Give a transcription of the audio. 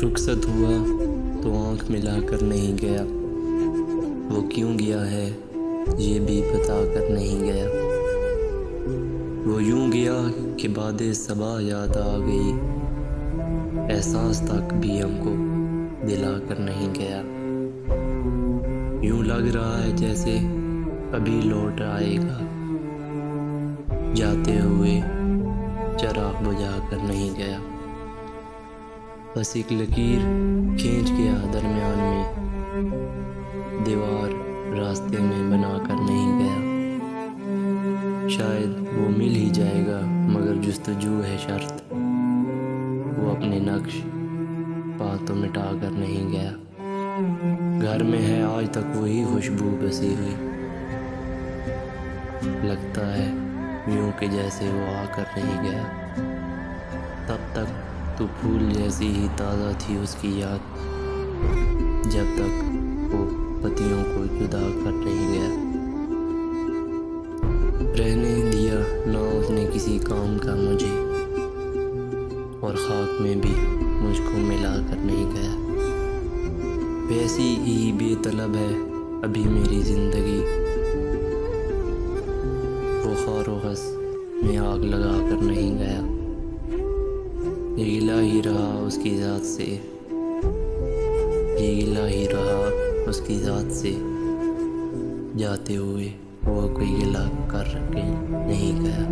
रुखसत हुआ तो आँख मिलाकर नहीं गया, वो क्यों गया है ये भी बता कर नहीं गया। वो यूं गया कि बादे सबा याद आ गई, एहसास तक भी हमको दिला कर नहीं गया। यूं लग रहा है जैसे अभी लौट आएगा, जाते हुए चिराग बुझा कर नहीं गया। बस एक लकीर खींच गया दरमियान में, दीवार रास्ते में बना कर नहीं गया। शायद वो मिल ही जाएगा मगर जुस्तजू है शर्त, वो अपने नक्श पा तो मिटा कर नहीं गया। घर में है आज तक वही खुशबू बसी हुई, लगता है यूं के जैसे वो आकर नहीं गया। तब तक तो फूल जैसी ही ताज़ा थी उसकी याद, जब तक वो पतियों को जुदा कर नहीं गया। रहने दिया ना उसने किसी काम का मुझे, और खाक में भी मुझको मिला कर नहीं गया। वैसी ही बेतलब है अभी मेरी ज़िंदगी, वो ख़ौर ख़स में आग लगा कर नहीं गया। ये गिला ही रहा उसकी ज़ात से, ये गिला ही रहा उसकी ज़ात से, जाते हुए वो कोई गिला कर के नहीं गया।